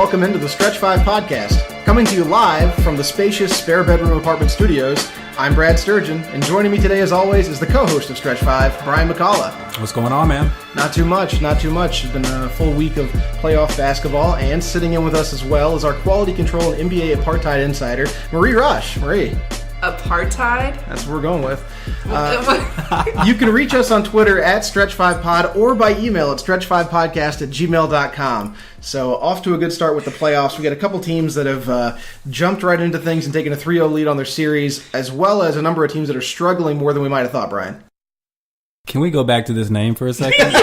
welcome into the Stretch 5 podcast. Coming to you live from the spacious spare bedroom apartment studios, I'm Brad Sturgeon, and joining me today as always is the co-host of Stretch 5, Brian McCullough. What's going on, man? Not too much. It's been a full week of playoff basketball, and sitting in with us as well is our quality control and NBA apartheid insider, Marie Rush. Marie. Apartheid? That's what we're going with. You can reach us on Twitter at Stretch5Pod or by email at stretch5podcast@gmail.com. So off to a good start with the playoffs. We got a couple teams that have jumped right into things and taken a 3-0 lead on their series, as well as a number of teams that are struggling more than we might have thought, Brian. Can we go back to this name for a second?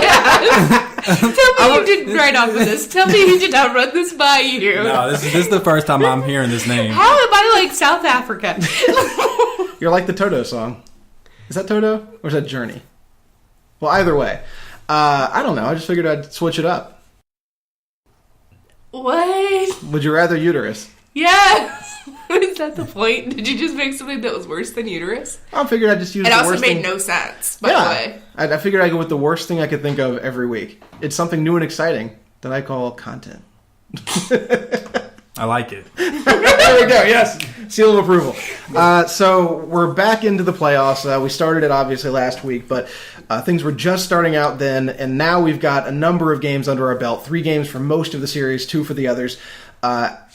Tell me you didn't right off of this. Tell me you did not run this by you. No, this is the first time I'm hearing this name. How am I like South Africa? You're like the Toto song. Is that Toto? Or is that Journey? Well, either way. I don't know. I just figured I'd switch it up. What? Would you rather uterus? Yes. Is that the point? Did you just make something that was worse than uterus? I figured I'd just use it the also worst made thing. no sense, by the way. I figured I'd go with the worst thing I could think of every week. It's something new and exciting that I call content. I like it. There we go. Yes. Seal of approval. So we're back into the playoffs. We started it obviously last week, but things were just starting out then, and now we've got a number of games under our belt. 3 games for most of the series, 2 for the others.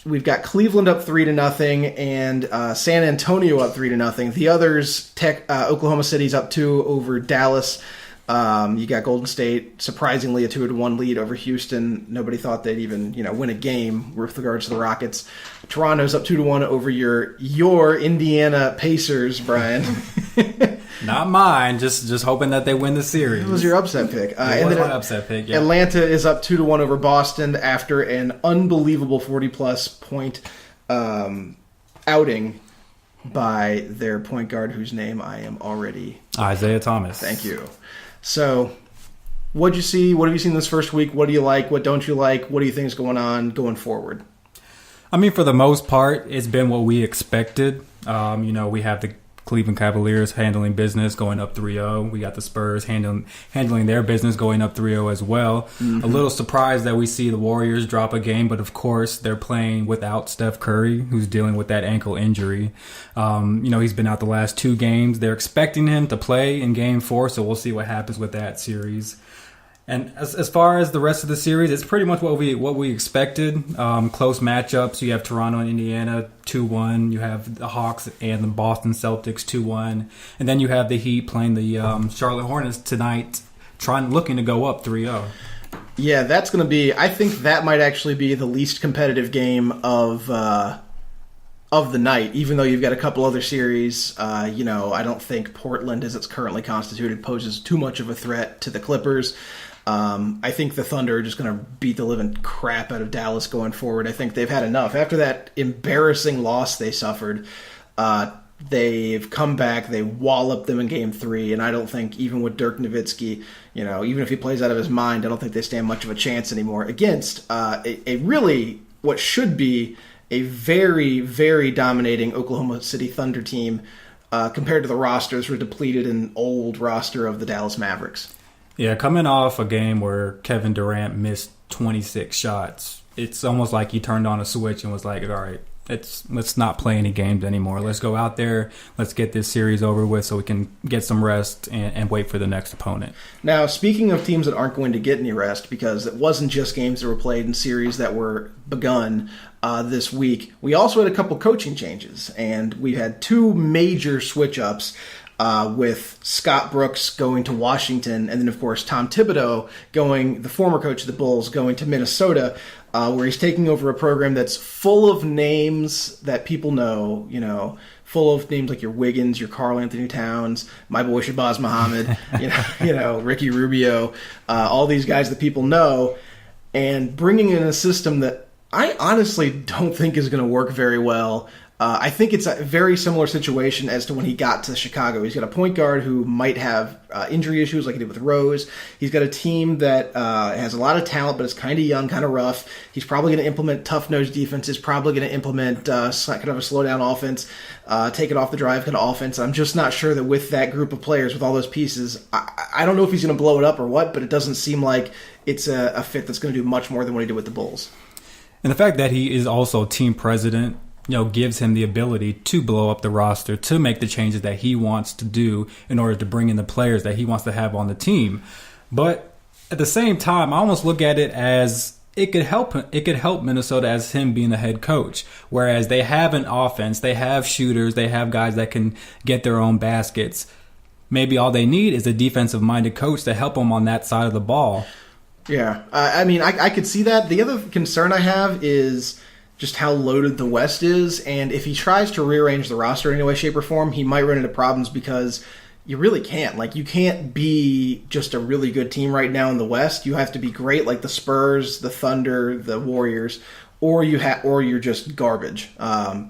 We've got Cleveland up 3-0 and San Antonio up 3-0. The others, Oklahoma City's up 2 over Dallas. You got Golden State, surprisingly a 2-1 lead over Houston. Nobody thought they'd even win a game with regards to the Rockets. Toronto's up 2-1 over your Indiana Pacers, Brian. Not mine. Just hoping that they win the series. That was your upset pick. It was my upset pick, yeah. Atlanta is up 2-1 over Boston after an unbelievable 40-plus point outing by their point guard, whose name I am already... Isaiah Thomas. Thank you. So, what'd you see? What have you seen this first week? What do you like? What don't you like? What do you think is going on going forward? I mean, for the most part, it's been what we expected. We have the Cleveland Cavaliers handling business, going up 3-0. We got the Spurs handling their business, going up 3-0 as well. Mm-hmm. A little surprised that we see the Warriors drop a game, but of course they're playing without Steph Curry, who's dealing with that ankle injury. He's been out the last 2 games. They're expecting him to play in Game 4, so we'll see what happens with that series. And as far as the rest of the series, it's pretty much what we expected. Close matchups. You have Toronto and Indiana 2-1. You have the Hawks and the Boston Celtics 2-1. And then you have the Heat playing the Charlotte Hornets tonight, looking to go up 3-0. Yeah, that's going to be... I think that might actually be the least competitive game of the night, even though you've got a couple other series. I don't think Portland, as it's currently constituted, poses too much of a threat to the Clippers. I think the Thunder are just going to beat the living crap out of Dallas going forward. I think they've had enough. After that embarrassing loss they suffered, they've come back, they walloped them in Game 3, and I don't think, even with Dirk Nowitzki, even if he plays out of his mind, I don't think they stand much of a chance anymore against a really, what should be, a very, very dominating Oklahoma City Thunder team compared to the rosters, were depleted and old roster of the Dallas Mavericks. Yeah, coming off a game where Kevin Durant missed 26 shots, it's almost like he turned on a switch and was like, all right, let's not play any games anymore. Let's go out there. Let's get this series over with so we can get some rest and wait for the next opponent. Now, speaking of teams that aren't going to get any rest, because it wasn't just games that were played in series that were begun this week, we also had a couple coaching changes, and we had 2 major switch-ups. With Scott Brooks going to Washington, and then, of course, Tom Thibodeau the former coach of the Bulls, going to Minnesota, where he's taking over a program that's full of names that people know, full of names like your Wiggins, your Karl Anthony Towns, my boy Shabazz Muhammad, Ricky Rubio, all these guys that people know, and bringing in a system that I honestly don't think is going to work very well. I think it's a very similar situation as to when he got to Chicago. He's got a point guard who might have injury issues like he did with Rose. He's got a team that has a lot of talent, but is kind of young, kind of rough. He's probably going to implement tough-nosed defenses, probably going to implement kind of a slow-down offense, take it off the drive kind of offense. I'm just not sure that with that group of players, with all those pieces, I don't know if he's going to blow it up or what, but it doesn't seem like it's a fit that's going to do much more than what he did with the Bulls. And the fact that he is also team president, gives him the ability to blow up the roster, to make the changes that he wants to do in order to bring in the players that he wants to have on the team. But at the same time, I almost look at it as it could help Minnesota as him being the head coach. Whereas they have an offense, they have shooters, they have guys that can get their own baskets. Maybe all they need is a defensive-minded coach to help them on that side of the ball. Yeah, I could see that. The other concern I have is just how loaded the West is, and if he tries to rearrange the roster in any way, shape, or form, he might run into problems because you really can't. Like, you can't be just a really good team right now in the West. You have to be great like the Spurs, the Thunder, the Warriors, or you're just garbage,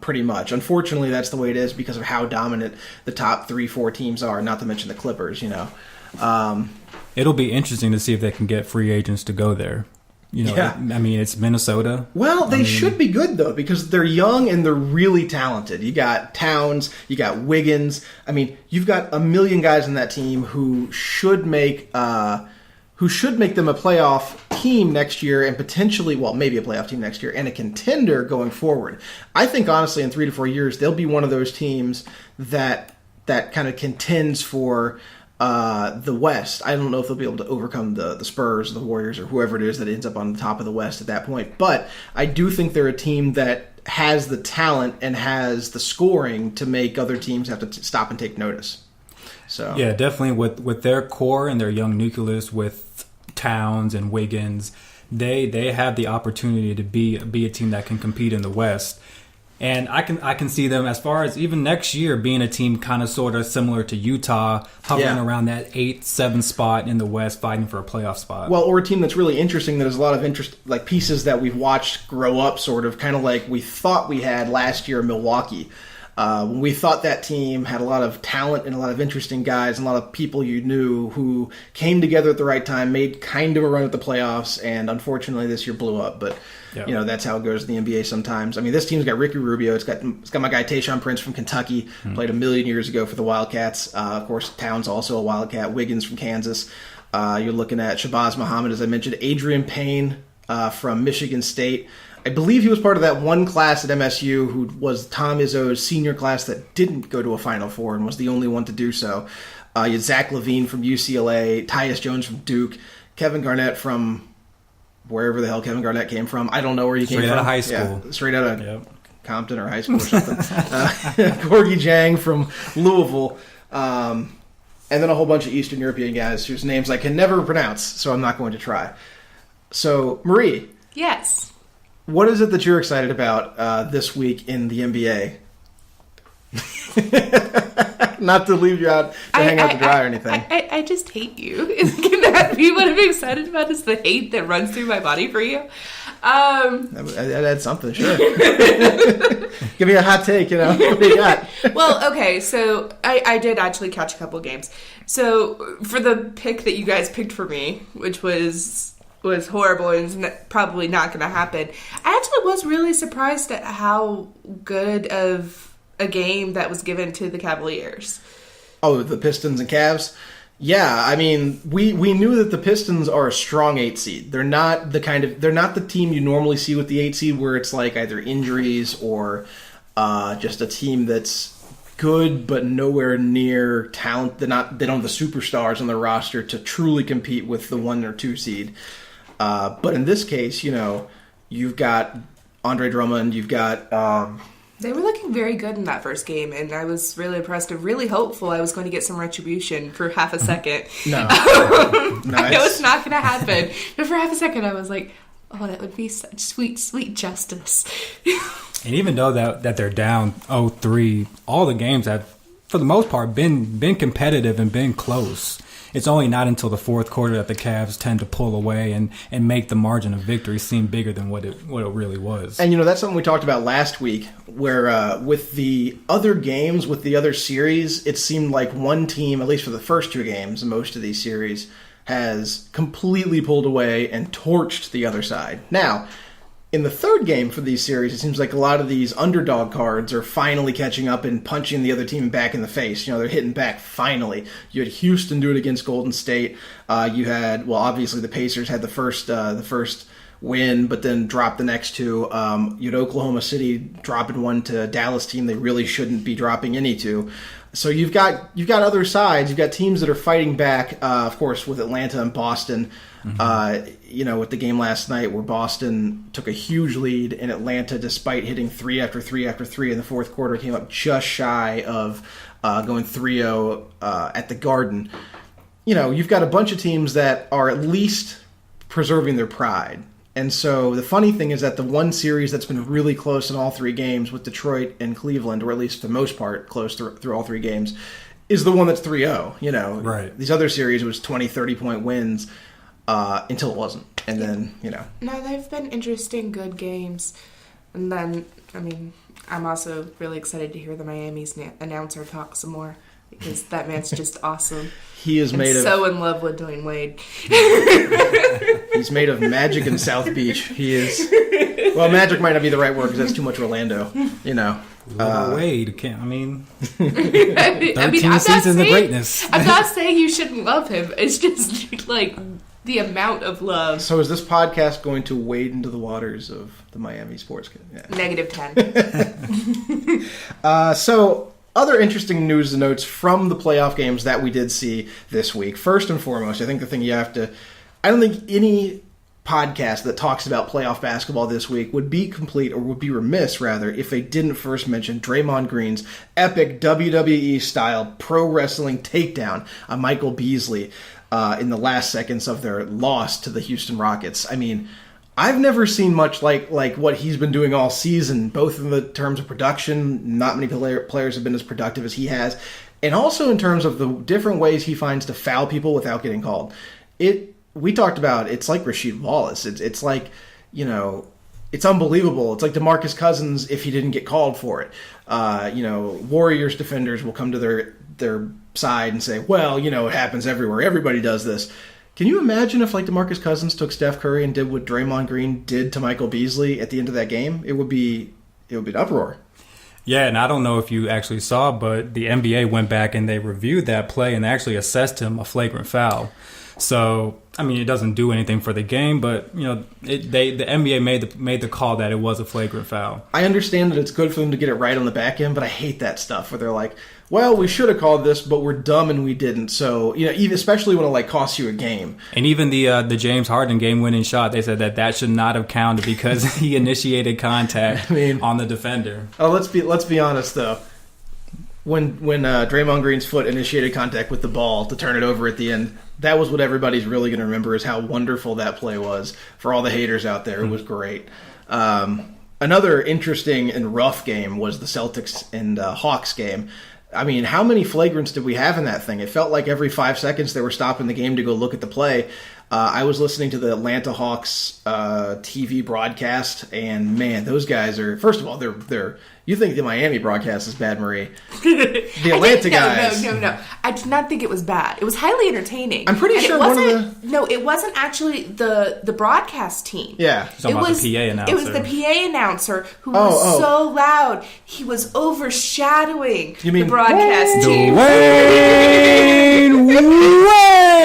pretty much. Unfortunately, that's the way it is because of how dominant the top 3-4 teams are, not to mention the Clippers, It'll be interesting to see if they can get free agents to go there. It's Minnesota. Well, they should be good, though, because they're young and they're really talented. You got Towns, you got Wiggins. You've got a million guys in that team who should make them a playoff team next year and potentially, maybe a playoff team next year and a contender going forward. I think, honestly, in 3 to 4 years, they'll be one of those teams that kind of contends for the West. I don't know if they'll be able to overcome the Spurs, the Warriors, or whoever it is that ends up on the top of the West at that point. But I do think they're a team that has the talent and has the scoring to make other teams have to stop and take notice. So yeah, definitely with their core and their young nucleus with Towns and Wiggins, they have the opportunity to be a team that can compete in the West. And I can see them as far as even next year being a team kind of sort of similar to Utah, hovering around that 8-7 spot in the West, fighting for a playoff spot. Well, or a team that's really interesting that has a lot of interest, like pieces that we've watched grow up, sort of kind of like we thought we had last year in Milwaukee. When we thought that team had a lot of talent and a lot of interesting guys and a lot of people you knew who came together at the right time, made kind of a run at the playoffs, and unfortunately this year blew up. But that's how it goes in the NBA sometimes. This team's got Ricky Rubio. It's got my guy Tayshaun Prince from Kentucky, played a million years ago for the Wildcats. Of course, Towns also a Wildcat. Wiggins from Kansas. You're looking at Shabazz Muhammad, as I mentioned. Adrian Payne from Michigan State. I believe he was part of that one class at MSU who was Tom Izzo's senior class that didn't go to a Final Four and was the only one to do so. You had Zach LaVine from UCLA, Tyus Jones from Duke, Kevin Garnett from wherever the hell Kevin Garnett came from. I don't know where he came from. Straight out of high school. Yeah, straight out of Compton or high school or something. Gorgie Jang from Louisville. And then a whole bunch of Eastern European guys whose names I can never pronounce, so I'm not going to try. So, Marie. Yes. What is it that you're excited about this week in the NBA? Not to leave you out to hang out to dry or anything. I just hate you. Can that be what I'm excited about? Is the hate that runs through my body for you? That's something, sure. Give me a hot take, What do you got? Well, okay, so I did actually catch a couple games. So for the pick that you guys picked for me, which was horrible and is probably not going to happen, I actually was really surprised at how good of a game that was given to the Cavaliers. Oh, the Pistons and Cavs? Yeah, we knew that the Pistons are a strong 8 seed. They're not the team you normally see with the 8 seed where it's like either injuries or just a team that's good but nowhere near talent. They don't have the superstars on their roster to truly compete with the 1 or 2 seed. But in this case, you've got Andre Drummond, you've got... They were looking very good in that first game, and I was really impressed and really hopeful I was going to get some retribution for half a second. No. I know it's not going to happen. But for half a second, I was like, oh, that would be such sweet, sweet justice. And even though that they're down 0-3, all the games have, for the most part, been competitive and been close. It's only not until the fourth quarter that the Cavs tend to pull away and make the margin of victory seem bigger than what it really was. And, that's something we talked about last week, where with the other games, with the other series, it seemed like one team, at least for the first 2 games in most of these series, has completely pulled away and torched the other side. Now, in the third game for these series, it seems like a lot of these underdog cards are finally catching up and punching the other team back in the face. They're hitting back finally. You had Houston do it against Golden State. You had, obviously the Pacers had the first win, but then drop the next two. You had Oklahoma City dropping one to a Dallas team they really shouldn't be dropping any to. So you've got other sides. You've got teams that are fighting back. Of course, with Atlanta and Boston. With the game last night where Boston took a huge lead, and Atlanta, despite hitting 3 after 3 after 3 in the fourth quarter, came up just shy of going 3-0 at the Garden. You've got a bunch of teams that are at least preserving their pride. And so the funny thing is that the one series that's been really close in all three games with Detroit and Cleveland, or at least for the most part close through all three games, is the one that's 3-0. Right. These other series, it was 20, 30-point wins until it wasn't. And then, No, they've been interesting, good games. And then, I'm also really excited to hear the Miami's announcer talk some more, because that man's just awesome. He is so in love with Dwayne Wade. He's made of magic in South Beach. He is. Well, magic might not be the right word because that's too much Orlando. Wade can't. 13 I'm seasons of greatness. I'm not saying you shouldn't love him. It's just like the amount of love. So is this podcast going to wade into the waters of the Miami sports? Yeah. -10. So. Other interesting news and notes from the playoff games that we did see this week. First and foremost, I think the thing you have to... I don't think any podcast that talks about playoff basketball this week would be complete, or would be remiss, rather, if they didn't first mention Draymond Green's epic WWE-style pro wrestling takedown on Michael Beasley in the last seconds of their loss to the Houston Rockets. I've never seen much like what he's been doing all season, both in the terms of production. Not many players have been as productive as he has, and also in terms of the different ways he finds to foul people without getting called. We talked about it's like Rasheed Wallace. It's like, it's unbelievable. It's like DeMarcus Cousins if he didn't get called for it. Warriors defenders will come to their side and say, well, it happens everywhere. Everybody does this. Can you imagine if DeMarcus Cousins took Steph Curry and did what Draymond Green did to Michael Beasley at the end of that game? It would be an uproar. Yeah, and I don't know if you actually saw, but the NBA went back and they reviewed that play and actually assessed him a flagrant foul. So, it doesn't do anything for the game, but the NBA made the call that it was a flagrant foul. I understand that it's good for them to get it right on the back end, but I hate that stuff where they're like, well, we should have called this, but we're dumb and we didn't. So, even especially when it costs you a game. And even the James Harden game-winning shot, they said that should not have counted because he initiated contact on the defender. Oh, let's be honest though. When Draymond Green's foot initiated contact with the ball to turn it over at the end, that was what everybody's really going to remember, is how wonderful that play was. For all the haters out there, it was great. Another interesting and rough game was the Celtics and Hawks game. How many flagrants did we have in that thing? It felt like every 5 seconds they were stopping the game to go look at the play. I was listening to the Atlanta Hawks TV broadcast, and man, those guys are, first of all, they're you think the Miami broadcast is bad, Marie. The Atlanta guys. No. I did not think it was bad. It was highly entertaining. I'm pretty sure No, it wasn't actually the broadcast team. Yeah. It was the PA announcer. It was the PA announcer who was so loud. He was overshadowing the broadcast team.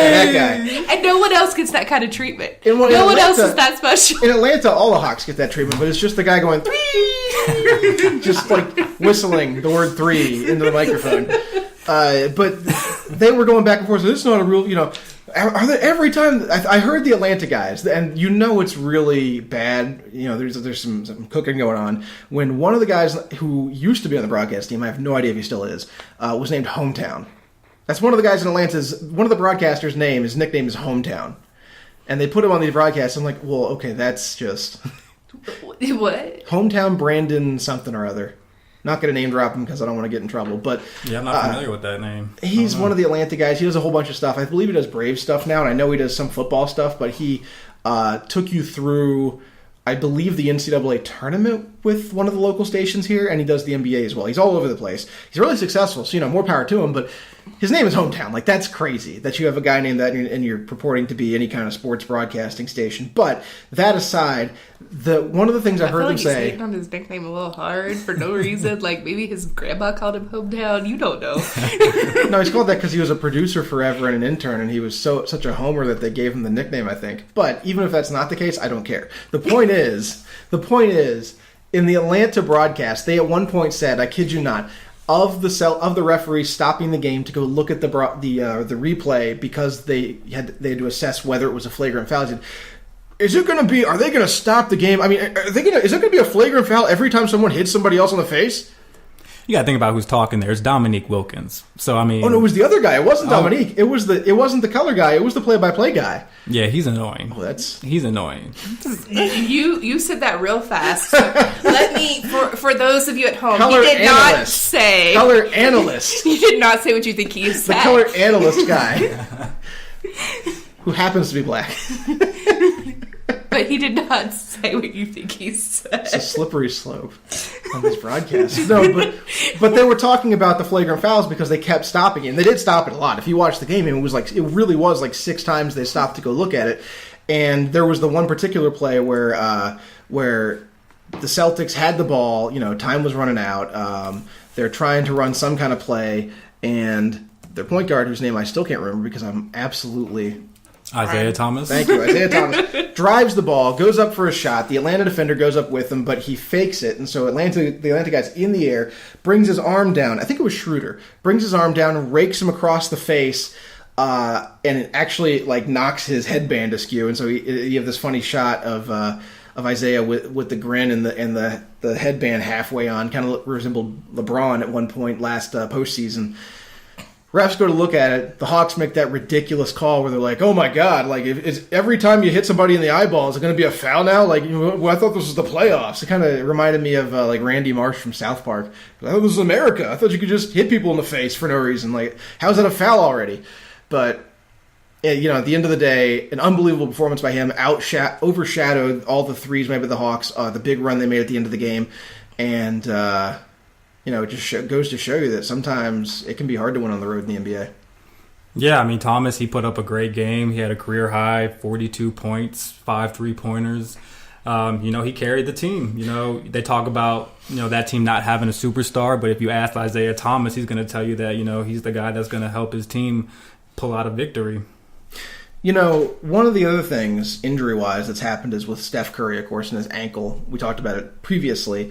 That guy. And no one else gets that kind of treatment. No one else is that special. In Atlanta, all the Hawks get that treatment, but it's just the guy going, just whistling the word 3 into the microphone. But they were going back and forth. So this is not a real, every time I heard the Atlanta guys, and it's really bad. There's some cooking going on. When one of the guys who used to be on the broadcast team, I have no idea if he still is, was named Hometown. That's one of the guys in Atlanta's. One of the broadcasters' his nickname is Hometown, and they put him on the broadcast. I'm like, well, okay, that's just what? Hometown Brandon something or other. Not going to name drop him because I don't want to get in trouble. But yeah, I'm not familiar with that name. He's one of the Atlanta guys. He does a whole bunch of stuff. I believe he does Brave stuff now, and I know he does some football stuff. But he took you through, I believe, the NCAA tournament with one of the local stations here, and he does the NBA as well. He's all over the place. He's really successful, so more power to him. But his name is Hometown. Like, that's crazy that you have a guy named that, and you're purporting to be any kind of sports broadcasting station. But that aside, one of the things I heard them say, he's hitting on his nickname a little hard for no reason. Like, maybe his grandma called him Hometown. You don't know. No, he's called that because he was a producer forever and an intern, and he was such a homer that they gave him the nickname, I think. But even if that's not the case, I don't care. The point is, in the Atlanta broadcast, they at one point said, I kid you not, of the referee stopping the game to go look at the replay because they had to assess whether it was a flagrant foul. He said, are they going to stop the game? I mean, is it going to be a flagrant foul every time someone hits somebody else on the face? You got to think about who's talking there. It's Dominique Wilkins. So, I mean... Oh, no, it was the other guy. It wasn't Dominique. It wasn't the color guy. It was the play-by-play guy. Yeah, he's annoying. Oh, He's annoying. You said that real fast. So let me, for those of you at home, color he did analyst. not say... Color analyst. You did not say what you think he said. The color analyst guy. Who happens to be black. But he did not say what you think he said. It's a slippery slope on this broadcast. No, but they were talking about the flagrant fouls because they kept stopping it. And they did stop it a lot. If you watch the game, it really was like 6 times they stopped to go look at it. And there was the one particular play where the Celtics had the ball, time was running out. They're trying to run some kind of play, and their point guard, whose name I still can't remember because I'm absolutely... Isaiah Thomas. Thank you. Isaiah Thomas drives the ball, goes up for a shot. The Atlanta defender goes up with him, but he fakes it. And so the Atlanta guy's in the air, brings his arm down. I think it was Schroeder. Brings his arm down, rakes him across the face, and it actually knocks his headband askew. And so you have this funny shot of Isaiah with the grin and the headband halfway on, kind of resembled LeBron at one point last postseason. Refs go to look at it. The Hawks make that ridiculous call where they're like, "Oh my God! Every time you hit somebody in the eyeball, is it going to be a foul now?" I thought this was the playoffs. It kind of reminded me of Randy Marsh from South Park. I thought this was America. I thought you could just hit people in the face for no reason. How's that a foul already? But at the end of the day, an unbelievable performance by him overshadowed all the threes made by the Hawks, the big run they made at the end of the game, and. It just goes to show you that sometimes it can be hard to win on the road in the NBA. Yeah, I mean, Thomas, he put up a great game. He had a career high, 42 points, 5 3-pointers. He carried the team. They talk about, that team not having a superstar, but if you ask Isaiah Thomas, he's going to tell you that, he's the guy that's going to help his team pull out a victory. One of the other things, injury-wise, that's happened is with Steph Curry, of course, and his ankle. We talked about it previously.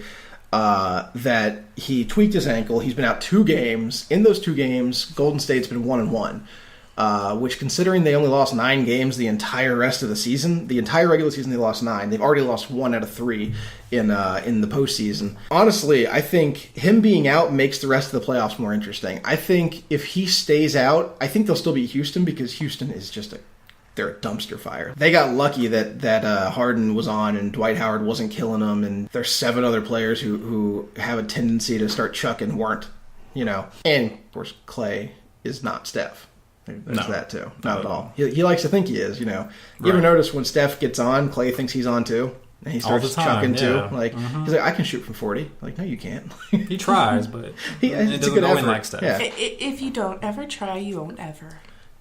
That he tweaked his ankle. He's been out 2 games. In those 2 games, Golden State's been 1-1, which, considering they only lost 9 games the entire rest of the season, the entire regular season they lost 9. They've already lost 1 out of 3 in the postseason. Honestly, I think him being out makes the rest of the playoffs more interesting. I think if he stays out, I think they'll still beat Houston because Houston is they're a dumpster fire. They got lucky that Harden was on and Dwight Howard wasn't killing them, and there's 7 other players who have a tendency to start chucking weren't, And, of course, Clay is not Steph. There's that, too. Not at all. He likes to think he is, You ever notice when Steph gets on, Clay thinks he's on, too? And he starts chucking, too. He's like, I can shoot from 40. No, you can't. He tries, but it's a good effort. Like Steph. Yeah. If you don't ever try, you won't ever.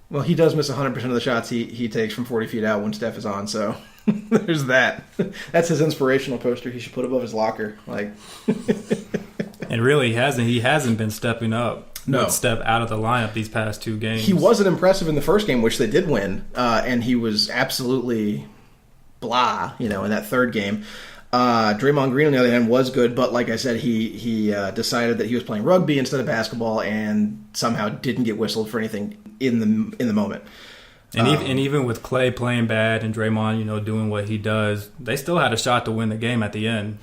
Well, he does miss 100% of the shots he takes from 40 feet out when Steph is on, so there's that. That's his inspirational poster he should put above his locker. And really, he hasn't been stepping up. No. Step out of the lineup these past 2 games. He wasn't impressive in the first game, which they did win, and he was absolutely blah, in that third game. Draymond Green, on the other hand, was good, but like I said, he decided that he was playing rugby instead of basketball, and somehow didn't get whistled for anything in the moment. And even with Clay playing bad and Draymond, doing what he does, they still had a shot to win the game at the end.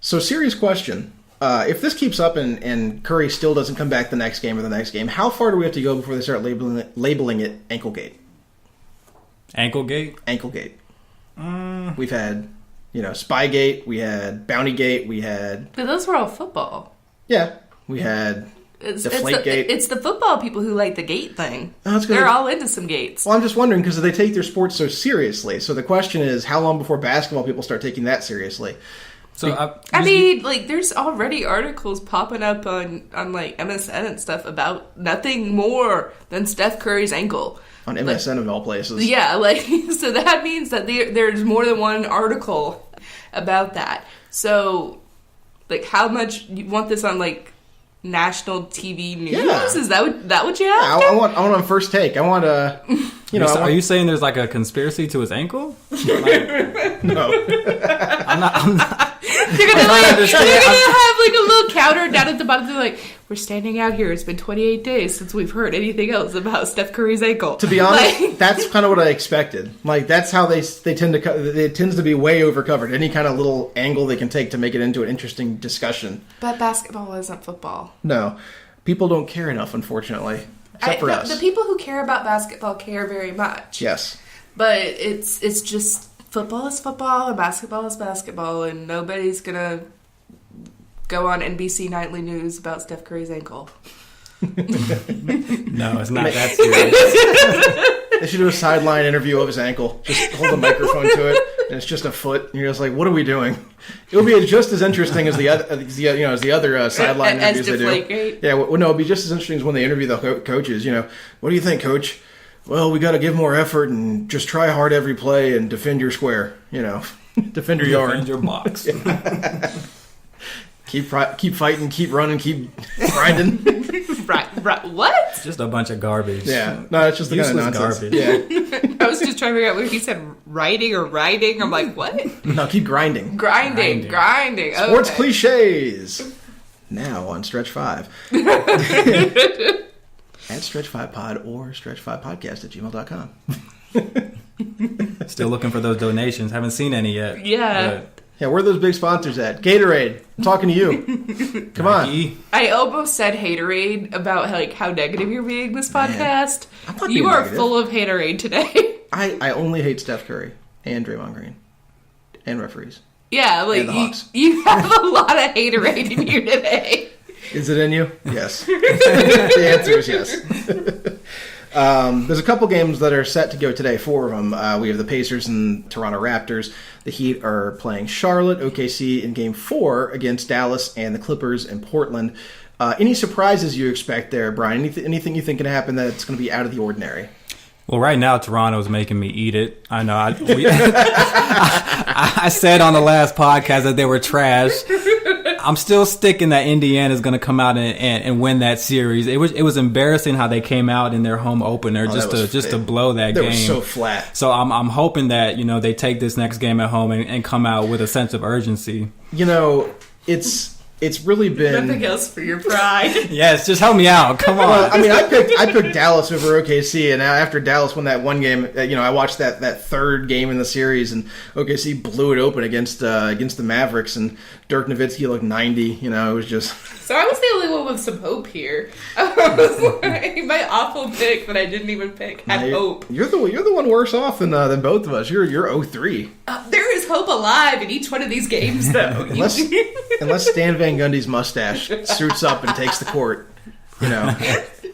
So, serious question: if this keeps up and Curry still doesn't come back the next game, how far do we have to go before they start labeling it Anklegate? Anklegate? Anklegate. We've had. Spygate, we had Bountygate, we had... But those were all football. Yeah, we had Deflategate. It's the football people who like the gate thing. Oh, they're all into some gates. Well, I'm just wondering, because they take their sports so seriously. So the question is, how long before basketball people start taking that seriously? I mean, like, there's already articles popping up on like MSN and stuff about nothing more than Steph Curry's ankle. On MSN of all places. Yeah, like, so that means that there's more than one article about that. So, like, how much you want this on, like, national TV news? Yeah. Is that what you have? I want on First Take. I want a, Are you saying there's like a conspiracy to his ankle? No. I'm not. You're gonna have like a little counter down at the bottom. They're like, we're standing out here. It's been 28 days since we've heard anything else about Steph Curry's ankle. To be honest, that's kind of what I expected. Like, that's how they tend to. It tends to be way overcovered. Any kind of little angle they can take to make it into an interesting discussion. But basketball isn't football. No, people don't care enough, unfortunately. Except for us. The people who care about basketball care very much. Yes. But it's just football is football and basketball is basketball, and nobody's gonna go on NBC Nightly News about Steph Curry's ankle. No, it's not that serious. They should do a sideline interview of his ankle. Just hold a microphone to it, and it's just a foot. And you're just like, "What are we doing?" It would be just as interesting as the other sideline interviews they do. Yeah, well, no, it'd be just as interesting as when they interview the coaches. What do you think, Coach? Well, we got to give more effort and just try hard every play and defend your square. Defend your yard, defend your box. Keep fighting, keep running, keep grinding. Right. What? Just a bunch of garbage. Yeah. No, it's just the kind of nonsense. Garbage. Yeah. I was just trying to figure out whether he said writing or riding. I'm like, what? No, keep grinding. Grinding. Sports Okay. cliches. Now on Stretch 5. At Stretch5Pod or Stretch5Podcast@gmail.com. Still looking for those donations. Haven't seen any yet. Yeah. Yeah, where are those big sponsors at? Gatorade. I'm talking to you. Come on. I almost said haterade about like how negative you're being this podcast. You are negative. full of haterade today. I only hate Steph Curry and Draymond Green and referees. Yeah, like And the Hawks. you have a lot of haterade in here today. Is it in you? Yes. The answer is yes. There's a couple games that are set to go today. 4 of them. We have the Pacers and Toronto Raptors. The Heat are playing Charlotte, OKC in Game 4 against Dallas, and the Clippers in Portland. Any surprises you expect there, Brian? Anything you think can happen that's going to be out of the ordinary? Well, right now, Toronto's making me eat it. I know. I said on the last podcast that they were trash. I'm still sticking that Indiana's going to come out and win that series. It was embarrassing how they came out in their home opener just to blow that game. They were so flat. So I'm hoping that they take this next game at home and come out with a sense of urgency. It's really been Nothing else for your pride. Yes, just help me out. Come on. Well, I mean, I picked Dallas over OKC, and after Dallas won that one game, I watched that third game in the series, and OKC blew it open against the Mavericks, and Dirk Nowitzki looked 90. It was just. So I was the only one with some hope here. I was like, my awful pick that I didn't even pick had hope. You're the one worse off than both of us. You're 0-3. There is hope alive in each one of these games, though. Unless Stan Van Gundy's mustache suits up and takes the court,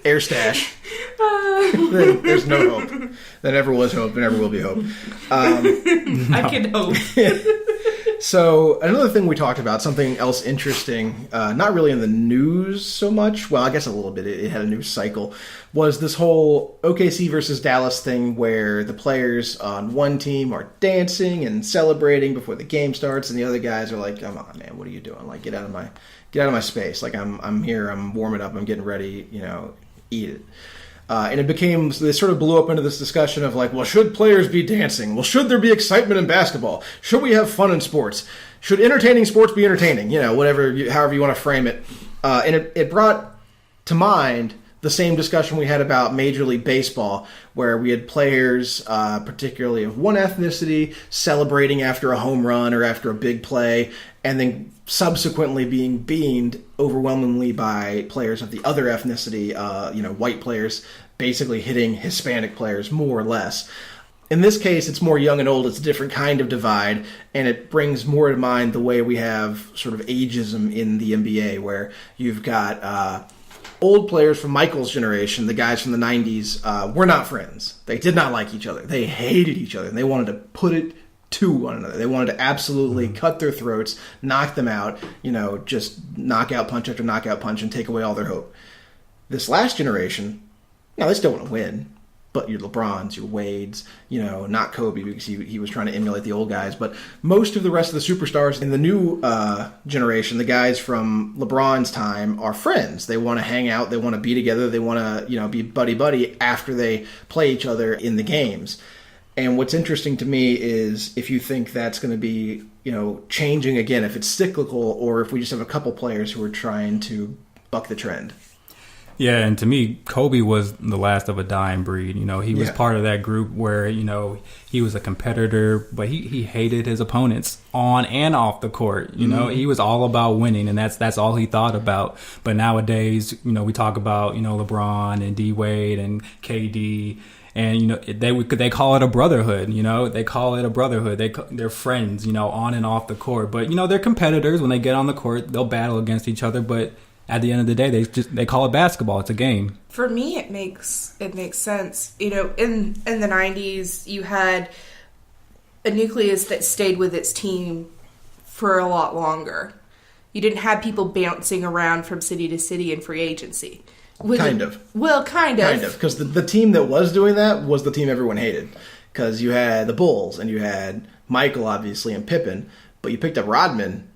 air stash. There's no hope. There never was hope. There never will be hope. I can hope. So another thing we talked about, something else interesting, not really in the news so much. Well, I guess a little bit. It had a news cycle. Was this whole OKC versus Dallas thing where the players on one team are dancing and celebrating before the game starts, and the other guys are like, "Come on, man, what are you doing? Like, get out of my space. Like, I'm here. I'm warming up. I'm getting ready. Eat it." And they sort of blew up into this discussion of like, well, should players be dancing? Well, should there be excitement in basketball? Should we have fun in sports? Should entertaining sports be entertaining? However you want to frame it. And it brought to mind the same discussion we had about Major League Baseball, where we had players, particularly of one ethnicity, celebrating after a home run or after a big play, and then subsequently being beamed overwhelmingly by players of the other ethnicity, white players basically hitting Hispanic players more or less. In this case, it's more young and old. It's a different kind of divide, and it brings more to mind the way we have sort of ageism in the NBA, where you've got old players from Michael's generation, the guys from the 90s, were not friends. They did not like each other. They hated each other, and they wanted to put it to one another. They wanted to absolutely cut their throats, knock them out, just knockout punch after knockout punch and take away all their hope. This last generation, they still want to win. But your LeBrons, your Wades, not Kobe because he was trying to emulate the old guys. But most of the rest of the superstars in the new generation, the guys from LeBron's time, are friends. They want to hang out. They want to be together. They want to, be buddy-buddy after they play each other in the games. And what's interesting to me is if you think that's going to be, changing again, if it's cyclical or if we just have a couple players who are trying to buck the trend. Yeah, and to me, Kobe was the last of a dying breed. He was part of that group where, he was a competitor, but he hated his opponents on and off the court. He was all about winning, and that's all he thought about. But nowadays, we talk about, LeBron and D-Wade and KD. And, they call it a brotherhood, they call it a brotherhood. They're friends, on and off the court. But, they're competitors. When they get on the court, they'll battle against each other. But at the end of the day, they call it basketball. It's a game. For me, it makes sense. In the 90s, you had a nucleus that stayed with its team for a lot longer. You didn't have people bouncing around from city to city in free agency. Kind of. Well, kind of. Kind of, because the team that was doing that was the team everyone hated. Because you had the Bulls, and you had Michael, obviously, and Pippen, but you picked up Rodman,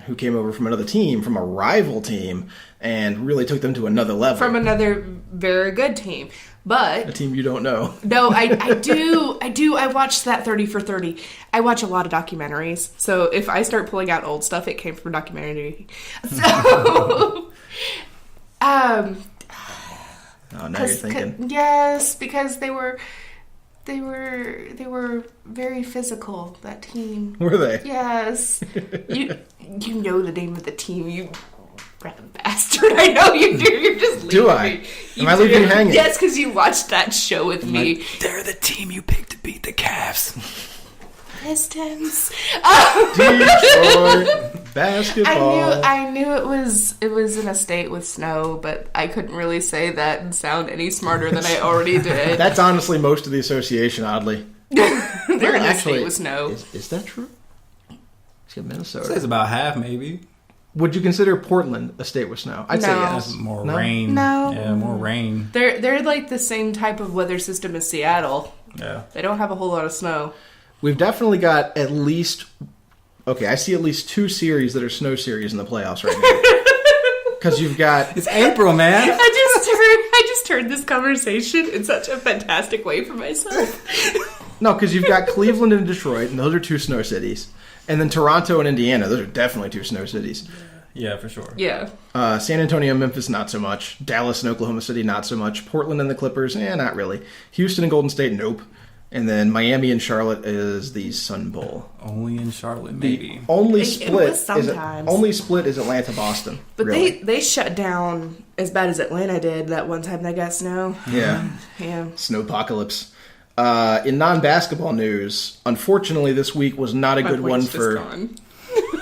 who came over from another team, from a rival team, and really took them to another level. From another very good team. But a team you don't know. No, I do. I watched that 30 for 30. I watch a lot of documentaries. So if I start pulling out old stuff, it came from a documentary. So, oh, now you're thinking. Yes, because they were very physical, that team. Were they? Yes. You know the name of the team, you rat bastard. I know you do. You're just leaving do I? me. Am I leaving you hanging? Yes, because you watched that show with me. They're the team you picked to beat the Cavs. Pistons. Detroit basketball. I knew it was in a state with snow, but I couldn't really say that and sound any smarter than I already did. That's honestly most of the association, oddly. They're in a state with snow. Is that true? It's got Minnesota. It's about half, maybe. Would you consider Portland a state with snow? I'd say yes. More rain. No. Yeah, more rain. They're like the same type of weather system as Seattle. Yeah. They don't have a whole lot of snow. We've definitely got at least... Okay, I see at least 2 series that are snow series in the playoffs right now. Because you've got... It's April, man. I just heard this conversation in such a fantastic way for myself. No, because you've got Cleveland and Detroit, and those are 2 snow cities. And then Toronto and Indiana, those are definitely 2 snow cities. Yeah, for sure. Yeah. San Antonio, Memphis, not so much. Dallas and Oklahoma City, not so much. Portland and the Clippers, not really. Houston and Golden State, nope. And then Miami and Charlotte is the Sun Bowl. Only in Charlotte, maybe. The only split is Atlanta, Boston. But really. they shut down as bad as Atlanta did that one time they got snow. Yeah. Yeah. Snowpocalypse. In non-basketball news, unfortunately this week was not a good one for...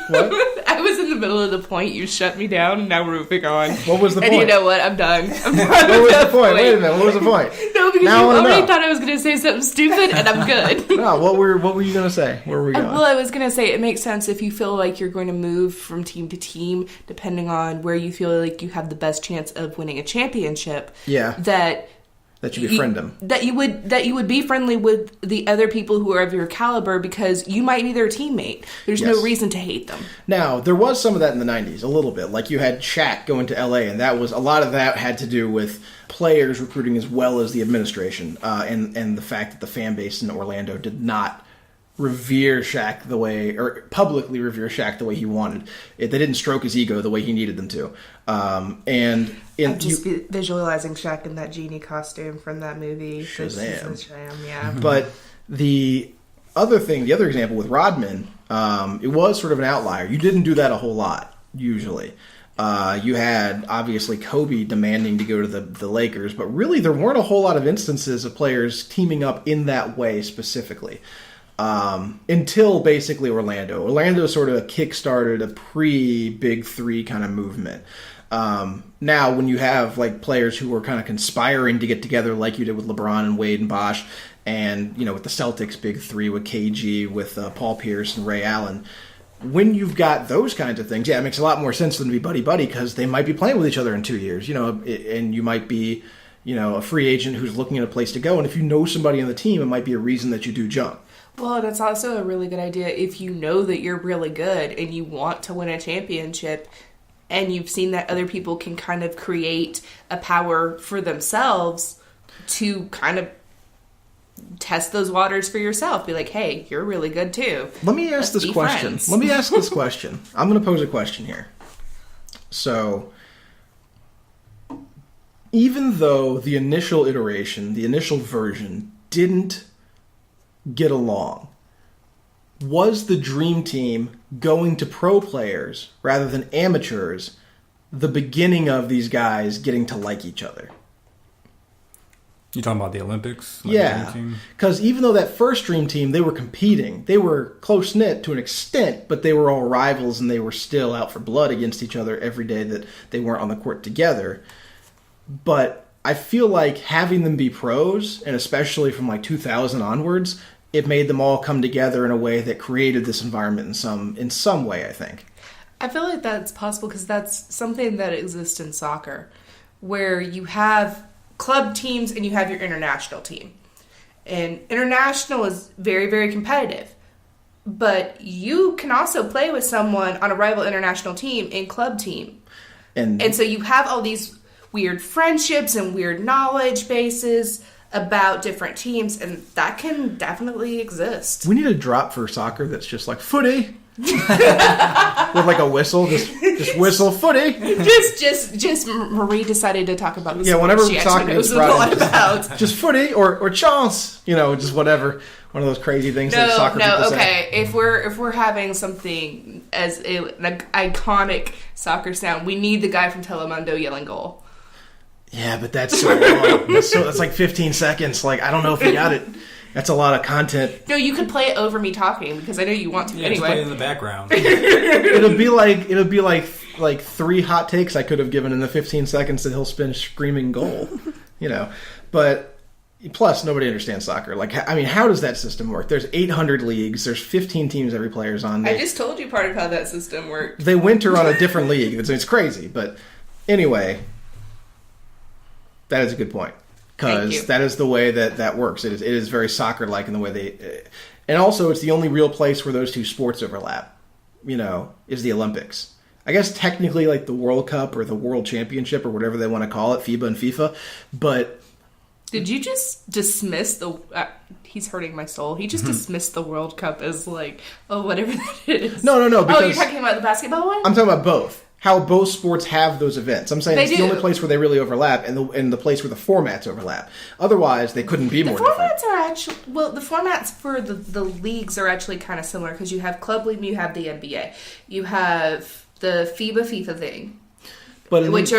What? I was in the middle of the point. You shut me down, and now we're moving on. What was the point? And you know what? I'm done. What was the point? Wait a minute. What was the point? No, because now you already thought I was going to say something stupid, and I'm good. No, what were you going to say? Where were we going? Well, I was going to say it makes sense if you feel like you're going to move from team to team, depending on where you feel like you have the best chance of winning a championship. Yeah. That you befriend them. That you would be friendly with the other people who are of your caliber because you might be their teammate. There's no reason to hate them. Now, there was some of that in the 90s, a little bit. Like you had Shaq going to LA, and a lot of that had to do with players recruiting as well as the administration, and the fact that the fan base in Orlando did not revere Shaq the way, or publicly revere Shaq the way he wanted. They didn't stroke his ego the way he needed them to. I'm just visualizing Shaq in that genie costume from that movie. Shazam. Yeah. But the other example with Rodman, it was sort of an outlier. You didn't do that a whole lot, usually. You had, obviously, Kobe demanding to go to the Lakers, but really there weren't a whole lot of instances of players teaming up in that way specifically. Until basically Orlando. Orlando sort of kickstarted a pre-Big Three kind of movement. Now, when you have like players who are kind of conspiring to get together, like you did with LeBron and Wade and Bosh, and with the Celtics big three with KG, with Paul Pierce and Ray Allen. When you've got those kinds of things, it makes a lot more sense than to be buddy-buddy because they might be playing with each other in 2 years, and you might be, a free agent who's looking at a place to go. And if you know somebody on the team, it might be a reason that you do jump. Well, that's also a really good idea if you know that you're really good and you want to win a championship and you've seen that other people can kind of create a power for themselves to kind of test those waters for yourself. Be like, hey, you're really good too. Let me ask this question. Let me ask this question. I'm going to pose a question here. So, even though the initial iteration, the initial version, didn't get along, was the Dream Team going to pro players rather than amateurs the beginning of these guys getting to like each other? You talking about the Olympics? Yeah, because even though that first Dream Team, they were competing. They were close-knit to an extent, but they were all rivals and they were still out for blood against each other every day that they weren't on the court together. But I feel like having them be pros, and especially from like 2000 onwards, it made them all come together in a way that created this environment in some way, I think. I feel like that's possible because that's something that exists in soccer, where you have club teams and you have your international team. And international is very, very competitive. But you can also play with someone on a rival international team and club team. And so you have all these weird friendships and weird knowledge bases about different teams, and that can definitely exist. We need a drop for soccer that's just like footy. With like a whistle, just whistle footy. Just Marie decided to talk about this. Yeah, whenever she soccer knows gets a brought lot in, about. Just footy or chance, just whatever. One of those crazy things that soccer people say. Okay. If we're having something as an iconic soccer sound, we need the guy from Telemundo yelling goal. Yeah, but that's so long. That's like 15 seconds. Like, I don't know if you got it. That's a lot of content. No, you could play it over me talking because I know you want to. Yeah, anyway, just play it in the background. It'll be like 3 hot takes I could have given in the 15 seconds that he'll spend screaming goal. But plus nobody understands soccer. Like, I mean, how does that system work? There's 800 leagues. There's 15 teams every player's on. I just told you part of how that system works. They winter on a different league. It's crazy. But anyway, that is a good point. Because that is the way that works. It is very soccer-like in the way they... And also, it's the only real place where those two sports overlap, is the Olympics. I guess technically like the World Cup or the World Championship or whatever they want to call it, FIBA and FIFA, but... Did you just dismiss the... he's hurting my soul. He just dismissed the World Cup as like, oh, whatever that is. No. Oh, you're talking about the basketball one? I'm talking about both. How both sports have those events. I'm saying it's the only place where they really overlap and the place where the formats overlap. Otherwise, they couldn't be more different. The formats are actually... Well, the formats for the leagues are actually kind of similar because you have Club League and you have the NBA. You have the FIFA thing, which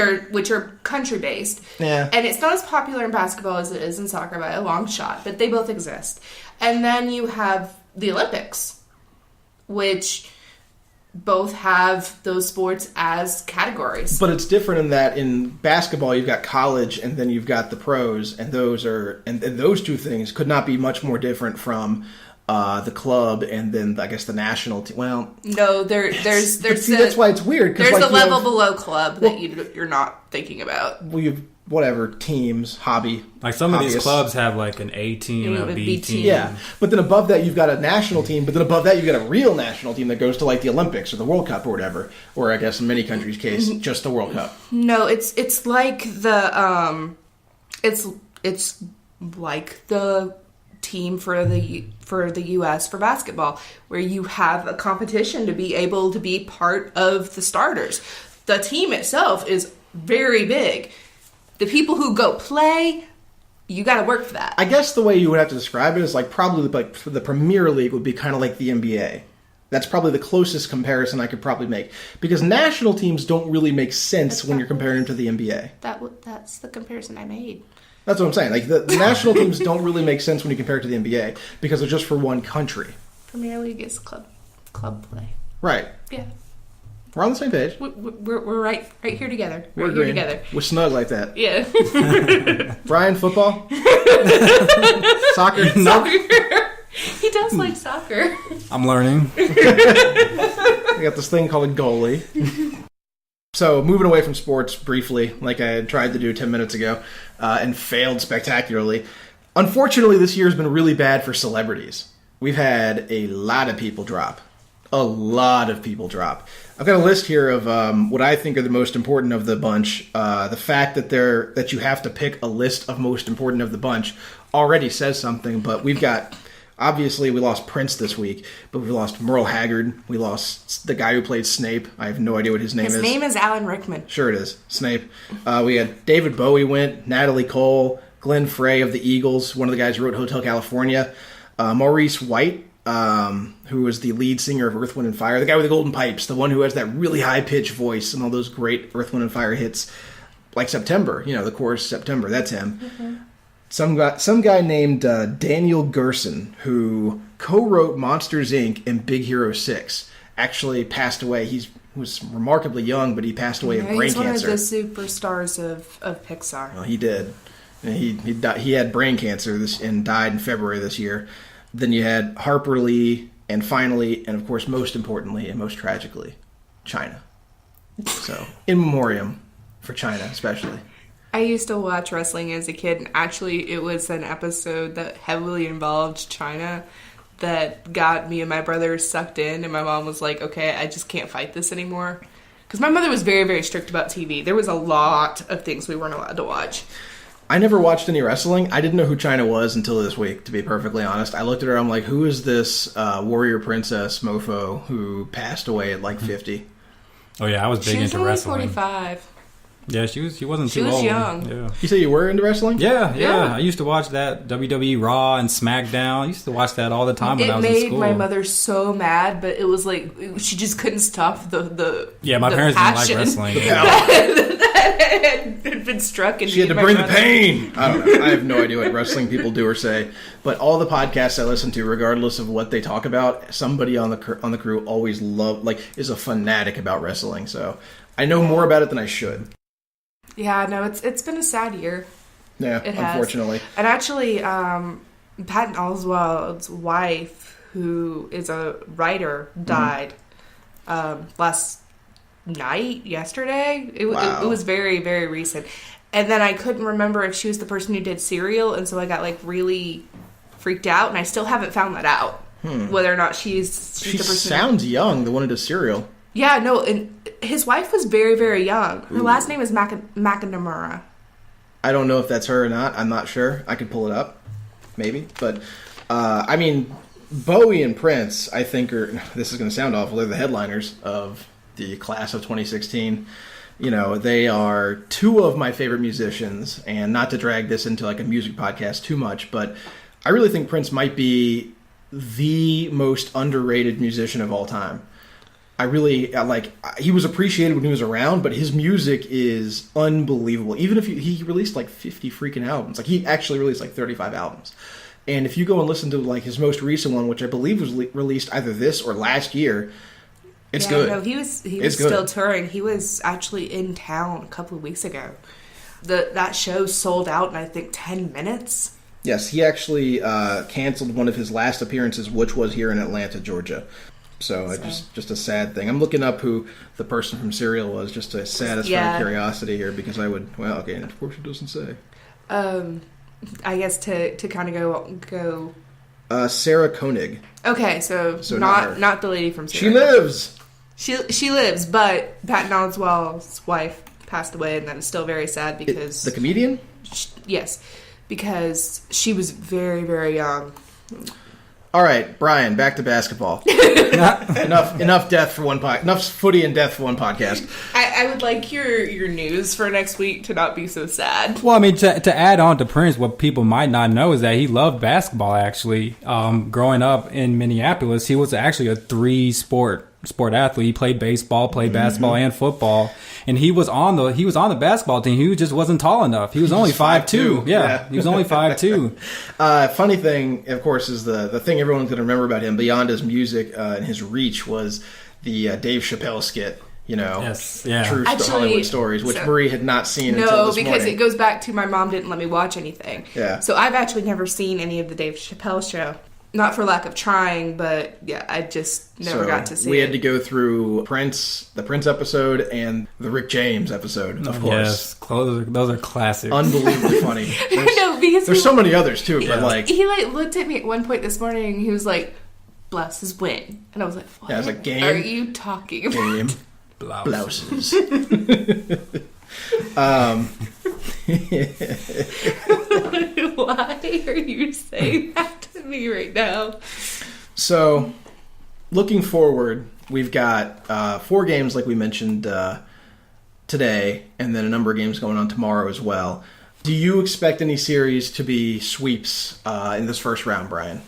are country-based. Yeah. And it's not as popular in basketball as it is in soccer by a long shot, but they both exist. And then you have the Olympics, which... both have those sports as categories. But it's different in that in basketball you've got college and then you've got the pros, and those are and those two things could not be much more different from the club and then I guess the national team. Well, no, there's see, that's why it's weird. There's a level below club that you're not thinking about. Well, you've whatever teams, hobby. Like some of these clubs have like an A team and a B team. Yeah, but then above that you've got a national team, but then above that you've got a real national team that goes to like the Olympics or the World Cup or whatever, or I guess in many countries' case, just the World Cup. No, it's like the it's like the team for the US for basketball, where you have a competition to be able to be part of the starters. The team itself is very big. The people who go play, you got to work for that. I guess the way you would have to describe it is like probably like the Premier League would be kind of like the NBA. That's probably the closest comparison I could probably make. Because national teams don't really make sense when you're comparing them to the NBA. That's the comparison I made. That's what I'm saying. Like the national teams don't really make sense when you compare it to the NBA because they're just for one country. Premier League is club play. Right. Yeah. We're on the same page. We're right here together. We're right here green. together. We're snug like that. Yeah. Brian, football? Soccer? Soccer. He does like soccer. I'm learning. We got this thing called a goalie. So, moving away from sports briefly, like I had tried to do 10 minutes ago, and failed spectacularly. Unfortunately, this year has been really bad for celebrities. We've had a lot of people drop. A lot of people drop. I've got a list here of what I think are the most important of the bunch. The fact that you have to pick a list of most important of the bunch already says something, but we've got... Obviously, we lost Prince this week, but we lost Merle Haggard. We lost the guy who played Snape. I have no idea what his name is. His name is Alan Rickman. Sure it is. Snape. We had David Bowie went, Natalie Cole, Glenn Frey of the Eagles, one of the guys who wrote Hotel California, Maurice White, who was the lead singer of Earth, Wind, and Fire, the guy with the golden pipes, the one who has that really high-pitched voice and all those great Earth, Wind, and Fire hits, like September, the chorus September, that's him. Mm-hmm. Some guy named Daniel Gerson, who co-wrote Monsters, Inc. and Big Hero 6, actually passed away. He was remarkably young, but he passed away of brain cancer. He's one of the superstars of Pixar. Well, he did. He had brain cancer and died in February this year. Then you had Harper Lee, and finally, and of course most importantly and most tragically, Chyna. So, in memoriam for Chyna especially. I used to watch wrestling as a kid, and actually it was an episode that heavily involved Chyna that got me and my brother sucked in, and my mom was like, okay, I just can't fight this anymore. Because my mother was very, very strict about TV. There was a lot of things we weren't allowed to watch. I never watched any wrestling. I didn't know who Chyna was until this week, to be perfectly honest. I looked at her, I'm like, who is this warrior princess mofo who passed away at like 50? Oh yeah, I was big into wrestling. She was only 45. Yeah, she wasn't too old. She was young. Yeah. You say you were into wrestling? Yeah. I used to watch that WWE Raw and SmackDown. I used to watch that all the time when I was in school. It made my mother so mad, but it was like she just couldn't stop the my parents didn't like wrestling. that had been struck in. She had to bring the pain. I don't know. I have no idea what wrestling people do or say, but all the podcasts I listen to, regardless of what they talk about, somebody on the crew always is a fanatic about wrestling. So I know more about it than I should. Yeah, no, it's been a sad year. Yeah, it has. Unfortunately. And actually, Patton Oswalt's wife, who is a writer, died last night, yesterday. It was very, very recent. And then I couldn't remember if she was the person who did Serial, and so I got really freaked out, and I still haven't found that out. Whether or not she's the person. She sounds young, the one who does Serial. Yeah, no, and his wife was very, very young. Her last name is McNamara. I don't know if that's her or not. I'm not sure. I could pull it up, maybe. But, Bowie and Prince, I think, this is going to sound awful, they're the headliners of the class of 2016. They are two of my favorite musicians, and not to drag this into a music podcast too much, but I really think Prince might be the most underrated musician of all time. I really, he was appreciated when he was around, but his music is unbelievable. Even if he released 50 freaking albums. He actually released 35 albums. And if you go and listen to his most recent one, which I believe was released either this or last year, it's good. No, he was still touring. He was actually in town a couple of weeks ago. That show sold out in, I think, 10 minutes. Yes, he actually canceled one of his last appearances, which was here in Atlanta, Georgia. So just a sad thing. I'm looking up who the person from Serial was, just to satisfy curiosity here, because I would. Well, okay, and of course it doesn't say. I guess to kind of go. Sarah Koenig. Okay, so not the lady from Serial. She lives. She lives, but Patton Oswalt's wife passed away, and that is still very sad because the comedian. Yes, because she was very, very young. All right, Brian, back to basketball. enough death for one enough footy and death for one podcast. I would like your news for next week to not be so sad. Well, I mean, to add on to Prince, what people might not know is that he loved basketball. Actually, growing up in Minneapolis, he was actually a three-sport athlete. He played baseball, played basketball, and football. And he was on the basketball team. He just wasn't tall enough. He was only 5'2". Yeah, he was only 5'2". Funny thing, of course, is the thing everyone's going to remember about him beyond his music and his reach was the Dave Chappelle skit. Yes, yeah. true Actually, Hollywood stories, which Marie had not seen until No, this because morning. it goes back to my mom didn't let me watch anything. Yeah. So I've actually never seen any of the Dave Chappelle show. Not for lack of trying, but yeah, I just never got to see it. We had to go through the Prince episode and the Rick James episode, of course. Yes, those are classics. Unbelievably funny. Because There's so many others too, but he looked at me at one point this morning and he was like, "Blouses win," and I was like, "What? Yeah, I was like, game? Are you talking about?" Game. Blouses. Why are you saying that to me right now? So, looking forward, we've got 4 games like we mentioned today, and then a number of games going on tomorrow as well. Do you expect any series to be sweeps in this first round, Brian?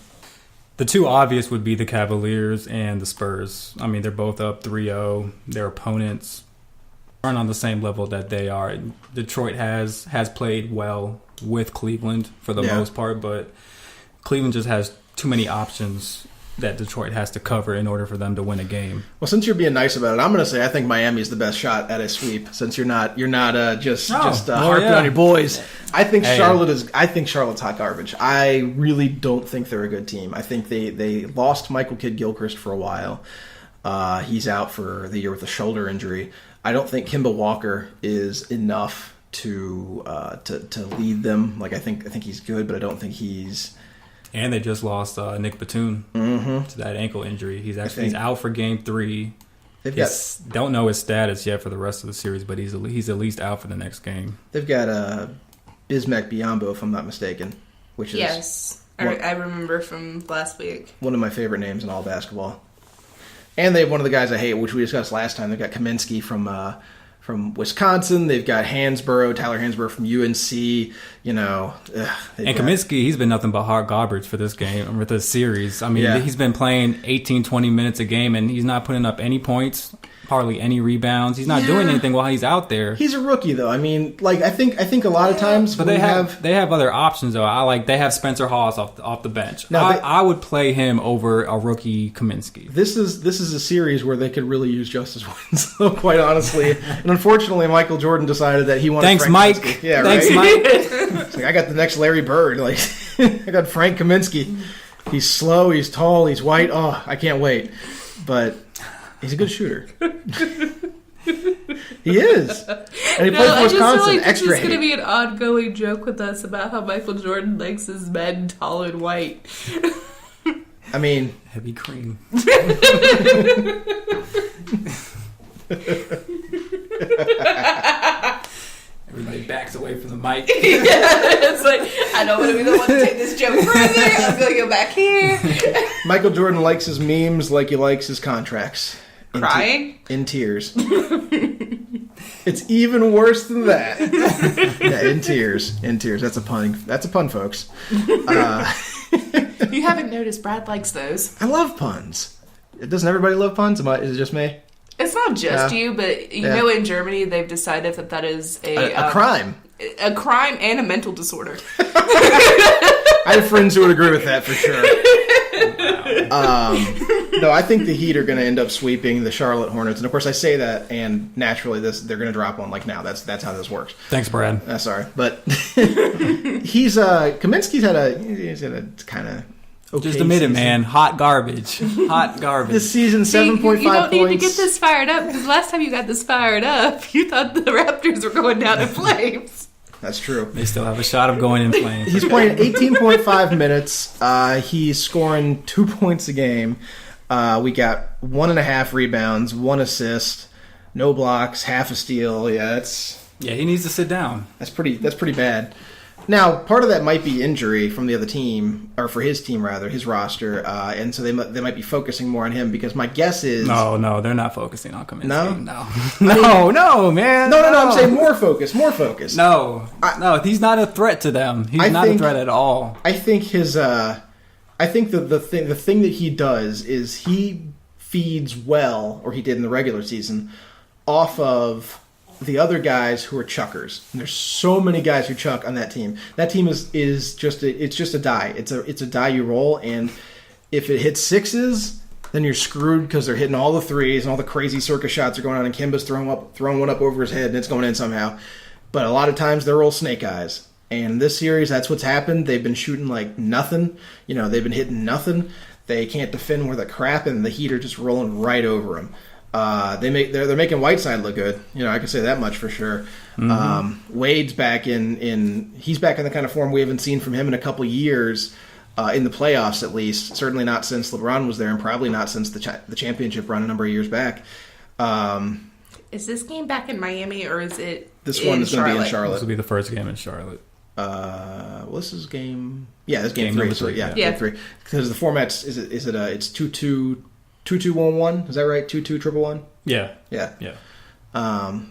The two obvious would be the Cavaliers and the Spurs. I mean, they're both up 3-0. Their opponents aren't on the same level that they are. Detroit has played well with Cleveland for the most part, but Cleveland just has too many options that Detroit has to cover in order for them to win a game. Well, since you're being nice about it, I'm going to say I think Miami's the best shot at a sweep. Since you're not just harping on your boys. I think Charlotte's hot garbage. I really don't think they're a good team. I think they lost Michael Kidd-Gilchrist for a while. He's out for the year with a shoulder injury. I don't think Kemba Walker is enough to lead them. Like I think he's good, but I don't think he's. And they just lost Nick Batum to that ankle injury. He's out for Game 3. Don't know his status yet for the rest of the series, but he's at least out for the next game. They've got Bismack Biyombo, if I'm not mistaken, which is I remember from last week. One of my favorite names in all basketball. And they have one of the guys I hate, which we discussed last time. They've got Kaminsky from Wisconsin. They've got Tyler Hansborough from UNC. Kaminsky, he's been nothing but hard garbage for this game, with this series. I mean, he's been playing 18, 20 minutes a game, and he's not putting up any points, hardly any rebounds. He's not doing anything while he's out there. He's a rookie, though. I mean, I think a lot of times, but they have other options though. They have Spencer Hawes off the bench. Now, I would play him over a rookie Kaminsky. This is a series where they could really use Justice Winslow, quite honestly. And unfortunately, Michael Jordan decided that he wanted. Thanks, Frank Mike. Kaminsky. Yeah, Thanks, right? Mike. It's like, I got the next Larry Bird. Like I got Frank Kaminsky. He's slow. He's tall. He's white. Oh, I can't wait. But he's a good shooter. He is. And he played for Wisconsin. I just feel like Extra this is going to hate. be an ongoing joke with us about how Michael Jordan likes his men tall and white. I mean, heavy cream. Everybody backs away from the mic. It's like, I don't want to be the one to take this joke further. I'm going to go back here. Michael Jordan likes his memes like he likes his contracts. Crying? In tears. It's even worse than that. Yeah, in tears. In tears. That's a pun, folks. You haven't noticed Brad likes those. I love puns. Doesn't everybody love puns? Is it just me? It's not just you, but you know in Germany they've decided that is a crime. A crime and a mental disorder. I have friends who would agree with that for sure. No, I think the Heat are going to end up sweeping the Charlotte Hornets, and of course I say that, and naturally they're going to drop one like now. That's how this works. Thanks, Brad. Sorry, but Kaminsky's had a kind of okay just admit season. it, man. Hot garbage. Hot garbage. This season, 7.5 points. You don't need to get this fired up, because last time you got this fired up, you thought the Raptors were going down in flames. That's true. They still have a shot of going in flames. He's playing 18.5 minutes. He's scoring 2 points a game. We got 1.5 rebounds, 1 assist, no blocks, half a steal. Yeah, he needs to sit down. That's pretty bad. Now, part of that might be injury from the other team, or for his team rather, his roster, and so they might be focusing more on him, because my guess is no, they're not focusing on Kaminsky. No, man. No. I'm saying more focus. No, he's not a threat to them. He's not a threat at all. I think the thing that he does is he feeds well, or he did in the regular season, off of the other guys who are chuckers. And there's so many guys who chuck on that team. That team is just a die. It's a die you roll, and if it hits sixes, then you're screwed because they're hitting all the threes and all the crazy circus shots are going on, and Kimba's throwing one up over his head and it's going in somehow. But a lot of times they're all snake eyes. And this series, that's what's happened. They've been shooting like nothing. They've been hitting nothing. They can't defend worth a crap, and the Heat are just rolling right over them. They're making Whiteside look good. I can say that much for sure. Mm-hmm. Wade's back he's back in the kind of form we haven't seen from him in a couple years, in the playoffs at least. Certainly not since LeBron was there, and probably not since the championship run a number of years back. Is this game back in Miami, or is it this one is going to be in Charlotte? This will be the first game in Charlotte. This is game 3. So game 3. Because the format's it's 2-2. 2-2-1-1, is that right? 2-2-1-1? Yeah.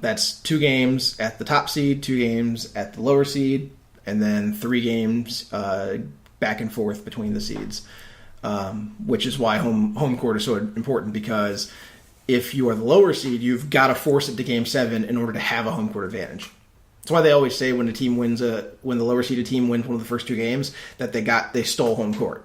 That's 2 games at the top seed, 2 games at the lower seed, and then 3 games back and forth between the seeds. Which is why home court is so important, because if you are the lower seed, you've got to force it to Game 7 in order to have a home court advantage. That's why they always say when the lower seeded team wins one of the first 2 games that they stole home court.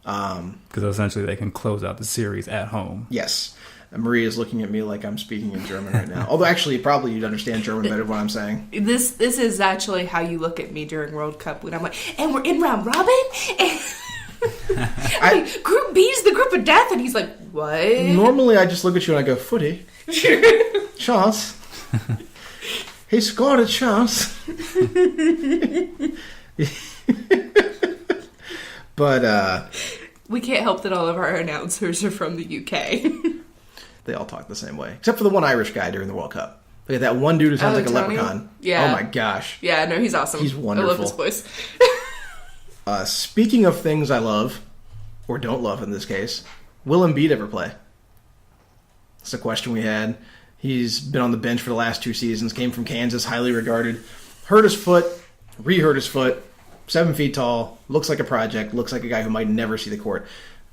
Because essentially they can close out the series at home. Yes. And Maria is looking at me like I'm speaking in German right now. Although actually probably you'd understand German better than what I'm saying. This is actually how you look at me during World Cup when I'm like, and we're in round robin? And group B is the group of death, and he's like, what? Normally I just look at you and I go, footy. Chance. He scored a chance. But we can't help that all of our announcers are from the UK. They all talk the same way, except for the one Irish guy during the World Cup. Look at that one dude who sounds like a Tony? leprechaun. Yeah. Oh my gosh. Yeah, no, he's awesome. He's wonderful. I love his voice. Speaking of things I love, or don't love in this case, will Embiid ever play? That's a question we had. He's been on the bench for the last 2 seasons, came from Kansas, highly regarded. Hurt his foot, re-hurt his foot. 7 feet tall, looks like a project, looks like a guy who might never see the court.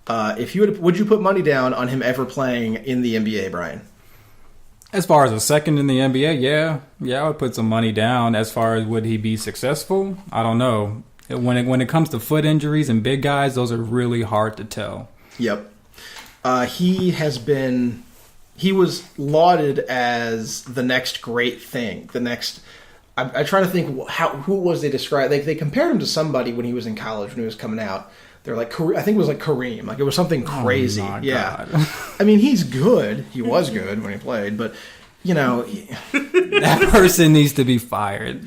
Would you put money down on him ever playing in the NBA, Brian? As far as a second in the NBA, yeah, I would put some money down. As far as would he be successful, I don't know. When it comes to foot injuries and big guys, those are really hard to tell. Yep, he was lauded as the next great thing, the next. I try to think who was they described. They compared him to somebody when he was in college, when he was coming out. They're like, I think it was like Kareem. Like it was something crazy. Oh, yeah. I mean, he's good. He was good when he played, but that person needs to be fired.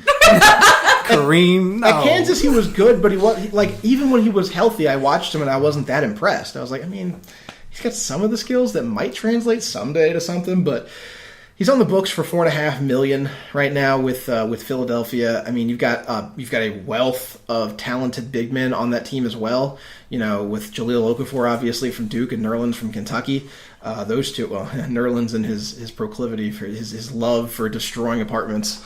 Kareem. No. At Kansas, he was good, but he was like even when he was healthy, I watched him and I wasn't that impressed. I was like, I mean, he's got some of the skills that might translate someday to something, but. He's on the books for $4.5 million right now with Philadelphia. I mean, you've got a wealth of talented big men on that team as well. With Jahlil Okafor obviously from Duke and Nerlens from Kentucky. Those two, well, Nerlens and his proclivity for his love for destroying apartments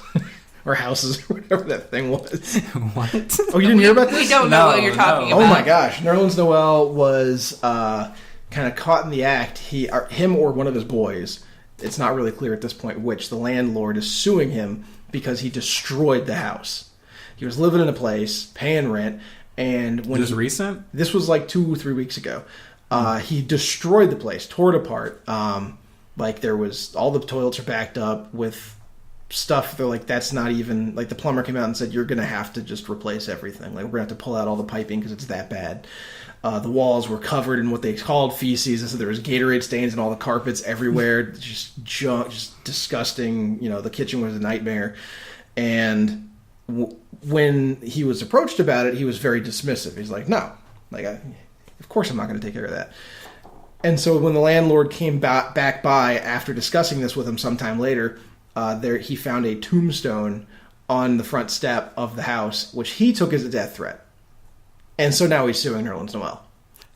or houses or whatever that thing was. What? Oh, you didn't hear about this? We don't know what you're talking about. Oh my gosh, Nerlens Noel was kind of caught in the act. Him or one of his boys. It's not really clear at this point which. The landlord is suing him because he destroyed the house. He was living in a place, paying rent, and when recent? This was like 2 or 3 weeks ago. He destroyed the place, tore it apart. Like there was all the toilets are backed up with stuff. They're like, that's not even like the plumber came out and said you're gonna have to just replace everything. Like we're gonna have to pull out all the piping because it's that bad. The walls were covered in what they called feces, so there was Gatorade stains and all the carpets everywhere, just junk, just disgusting. The kitchen was a nightmare. And when he was approached about it, he was very dismissive. He's like, "No, of course I'm not going to take care of that." And so when the landlord came back by after discussing this with him sometime later, he found a tombstone on the front step of the house, which he took as a death threat. And so now he's suing Nerlens Noel.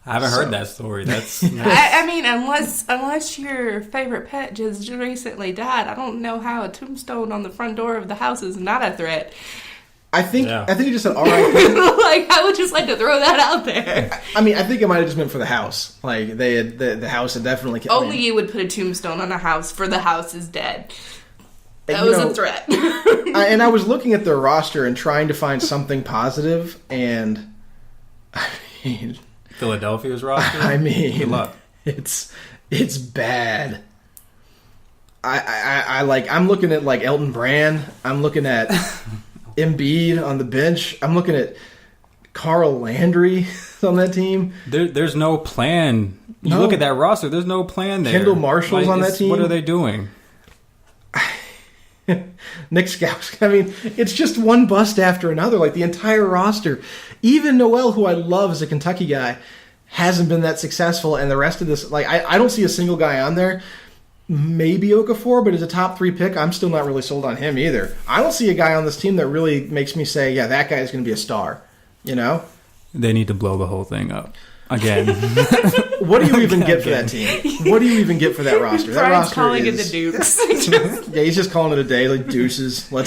I haven't heard that story. That's I mean, unless your favorite pet just recently died, I don't know how a tombstone on the front door of the house is not a threat. I think he just said, all right. Like, I would just like to throw that out there. I mean, I think it might have just meant for the house. Like, they had the house had definitely... Only you would put a tombstone on a house for the house is dead. That was a threat. And I was looking at their roster and trying to find something positive, and... I mean... Philadelphia's roster? I mean... Good luck. It's bad. I'm looking at like Elton Brand. I'm looking at Embiid on the bench. I'm looking at Carl Landry on that team. There's no plan. You look at that roster. There's no plan there. Kendall Marshall's on that team. What are they doing? Nick Skouska. I mean, it's just one bust after another. Like the entire roster. Even Noel, who I love as a Kentucky guy, hasn't been that successful. And the rest of this, like I don't see a single guy on there. Maybe Okafor, but as a top 3 pick, I'm still not really sold on him either. I don't see a guy on this team that really makes me say, yeah, that guy is going to be a star. You know? They need to blow the whole thing up. Again. What do you even get for that team? What do you even get for that roster? That Brian's roster calling is... it the Dukes. Yeah, he's just calling it a day, like deuces. I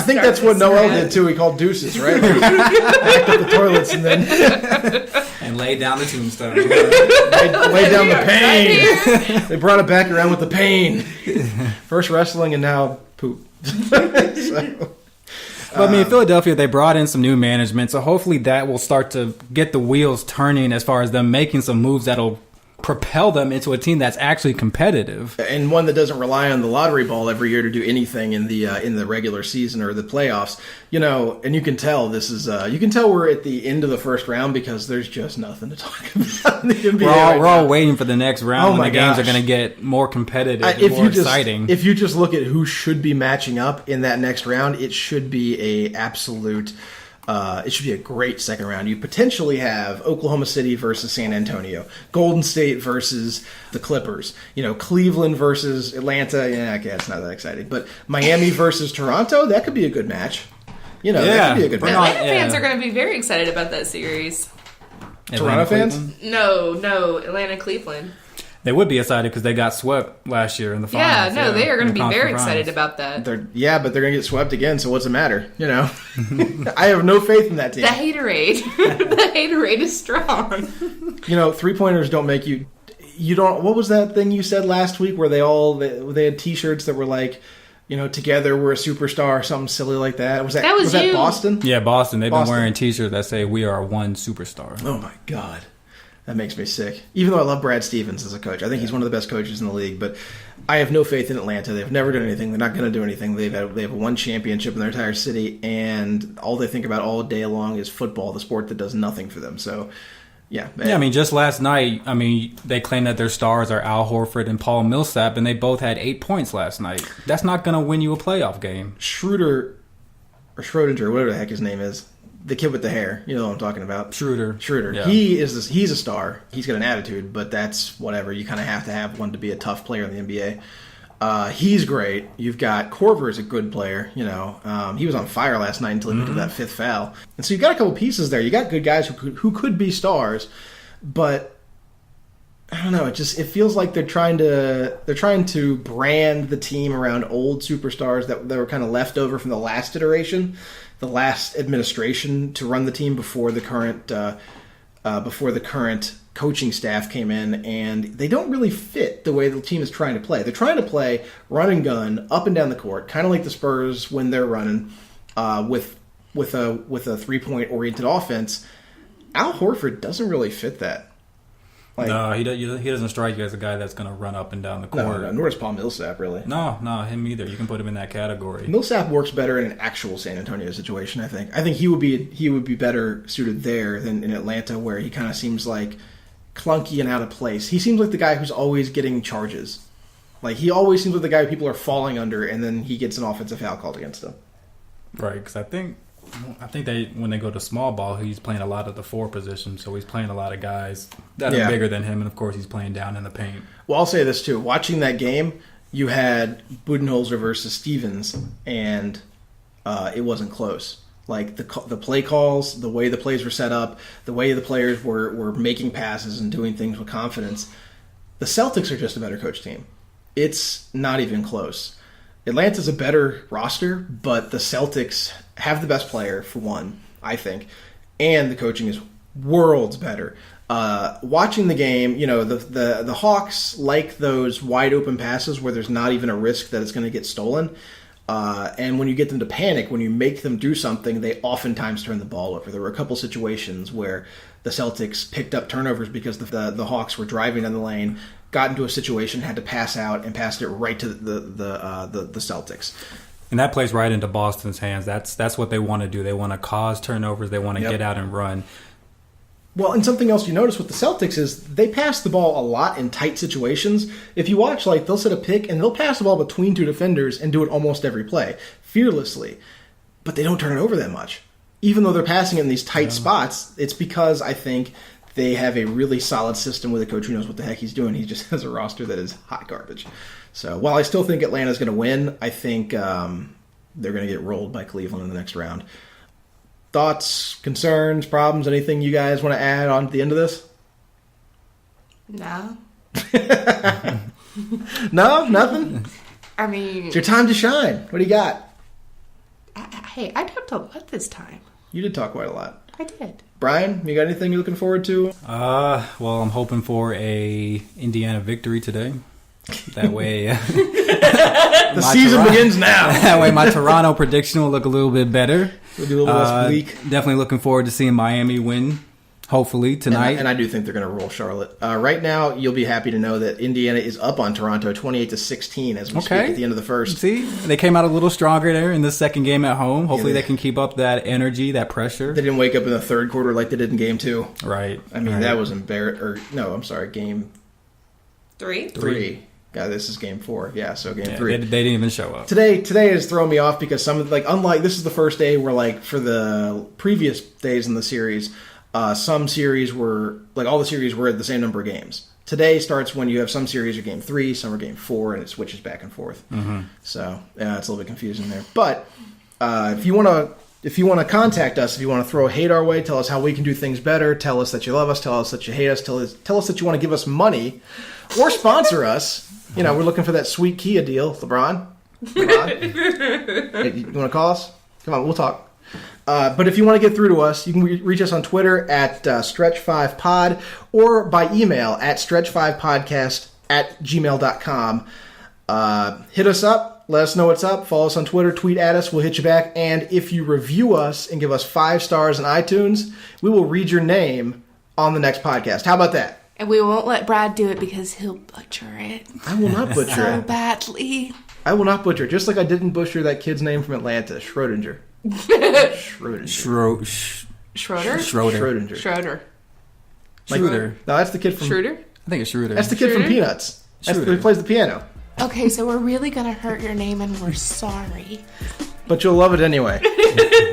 think that's what Noel did too. He called deuces, right? Like, backed up the toilets and then... and laid down the tombstone. laid down the pain. They brought it back around with the pain. First wrestling and now poop. But I mean, Philadelphia, they brought in some new management, so hopefully that will start to get the wheels turning as far as them making some moves that'll propel them into a team that's actually competitive. And one that doesn't rely on the lottery ball every year to do anything in the regular season or the playoffs. You know, and you can tell we're at the end of the first round because there's just nothing to talk about in the NBA. We're all waiting for the next round when the games are going to get more competitive and more exciting. If you just look at who should be matching up in that next round, it should be it should be a great second round. You potentially have Oklahoma City versus San Antonio, Golden State versus the Clippers, Cleveland versus Atlanta. Yeah, okay, it's not that exciting. But Miami versus Toronto, that could be a good match. That could be a good match. Atlanta fans are going to be very excited about that series. Toronto fans? No, Atlanta, Cleveland. They would be excited because they got swept last year in the finals. Yeah, they are going to be very excited about that. But they're going to get swept again, so what's the matter? I have no faith in that team. The haterade. The haterade is strong. 3-pointers don't make you... You don't... What was that thing you said last week where they had T-shirts that were like, together we're a superstar or something silly like that? Was that Boston? Yeah, Boston. They've been wearing T-shirts that say, we are one superstar. Oh, my God. That makes me sick. Even though I love Brad Stevens as a coach. I think he's one of the best coaches in the league. But I have no faith in Atlanta. They've never done anything. They're not going to do anything. They have one championship in their entire city. And all they think about all day long is football, the sport that does nothing for them. So, yeah. Yeah, I mean, just last night, they claim that their stars are Al Horford and Paul Millsap, and they both had 8 points last night. That's not going to win you a playoff game. Schrodinger, whatever the heck his name is. The kid with the hair, you know what I'm talking about. Schroeder. Yeah. He's a star. He's got an attitude, but that's whatever. You kind of have to have one to be a tough player in the NBA. He's great. You've got Korver is a good player. He was on fire last night until he went to that fifth foul. And so you've got a couple pieces there. You got good guys who could be stars, but I don't know. It feels like they're trying to brand the team around old superstars that were kind of left over from the last iteration. The last administration to run the team before the current coaching staff came in, and they don't really fit the way the team is trying to play. They're trying to play run and gun up and down the court, kind of like the Spurs when they're running with a 3-point oriented offense. Al Horford doesn't really fit that. No, he doesn't strike you as a guy that's going to run up and down the court. No, nor does Paul Millsap, really. No, him either. You can put him in that category. Millsap works better in an actual San Antonio situation, I think. I think he would be better suited there than in Atlanta, where he kind of seems like clunky and out of place. He seems like the guy who's always getting charges. Like, he always seems like the guy people are falling under, and then he gets an offensive foul called against him. Right, because I think when they go to small ball, he's playing a lot of the 4 position, so he's playing a lot of guys that are bigger than him, and of course he's playing down in the paint. Well, I'll say this too. Watching that game, you had Budenholzer versus Stevens, and it wasn't close. Like the play calls, the way the plays were set up, the way the players were making passes and doing things with confidence. The Celtics are just a better coach team. It's not even close. Atlanta's a better roster, but the Celtics have the best player, for one, I think, and the coaching is worlds better. Watching the game, the Hawks like those wide open passes where there's not even a risk that it's going to get stolen. And when you get them to panic, when you make them do something, they oftentimes turn the ball over. There were a couple situations where the Celtics picked up turnovers because the Hawks were driving down the lane, got into a situation, had to pass out, and passed it right to the Celtics. And that plays right into Boston's hands. That's what they want to do. They want to cause turnovers. They want to get out and run. Well, and something else you notice with the Celtics is they pass the ball a lot in tight situations. If you watch, like, they'll set a pick and they'll pass the ball between two defenders and do it almost every play, fearlessly. But they don't turn it over that much. Even though they're passing in these tight spots, it's because I think they have a really solid system with a coach who knows what the heck he's doing. He just has a roster that is hot garbage. So while I still think Atlanta's going to win, I think they're going to get rolled by Cleveland in the next round. Thoughts, concerns, problems, anything you guys want to add on at the end of this? No. No? Nothing? I mean... It's your time to shine. What do you got? Hey, I talked a lot this time. You did talk quite a lot. I did. Brian, you got anything you're looking forward to? Well, I'm hoping for a Indiana victory today. That way... the season begins now. That way my Toronto prediction will look a little bit better. We'll do a little less bleak. Definitely looking forward to seeing Miami win, hopefully, tonight. And I do think they're going to roll Charlotte. Right now, you'll be happy to know that Indiana is up on Toronto 28-16 as we speak at the end of the first. See, they came out a little stronger there in the second game at home. Hopefully they can keep up that energy, that pressure. They didn't wake up in the third quarter like they did in game 2. Right. I mean, that was embarrassing. Game 3? God, this is game 4. Yeah, so game 3. They didn't even show up. Today is throwing me off because unlike this is the first day where, like, for the previous days in the series, some series were, like, all the series were at the same number of games. Today starts when you have some series are game 3, some are game 4, and it switches back and forth. Mm-hmm. So, it's a little bit confusing there. But if you want to contact us, if you want to throw hate our way, tell us how we can do things better, tell us that you love us, tell us that you hate us, tell us that you want to give us money or sponsor us. You know, we're looking for that sweet Kia deal. LeBron? Hey, you want to call us? Come on, we'll talk. But if you want to get through to us, you can reach us on Twitter at Stretch5Pod or by email at stretch5podcast@gmail.com. Hit us up. Let us know what's up. Follow us on Twitter. Tweet at us. We'll hit you back. And if you review us and give us 5 stars on iTunes, we will read your name on the next podcast. How about that? And we won't let Brad do it because he'll butcher it. I will not butcher so it. badly. I will not butcher it. Just like I didn't butcher that kid's name from Atlanta, Schrodinger. Schroeder. No, that's the kid from... Schroeder? I think it's Schroeder. That's the kid from Peanuts. He plays the piano. Okay, so we're really going to hurt your name and we're sorry. But you'll love it anyway.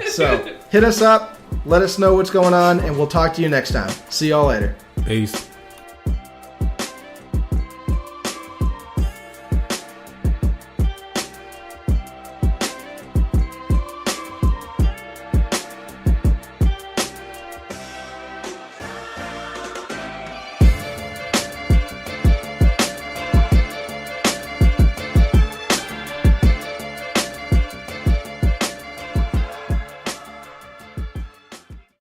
So, hit us up, let us know what's going on, and we'll talk to you next time. See y'all later. Peace.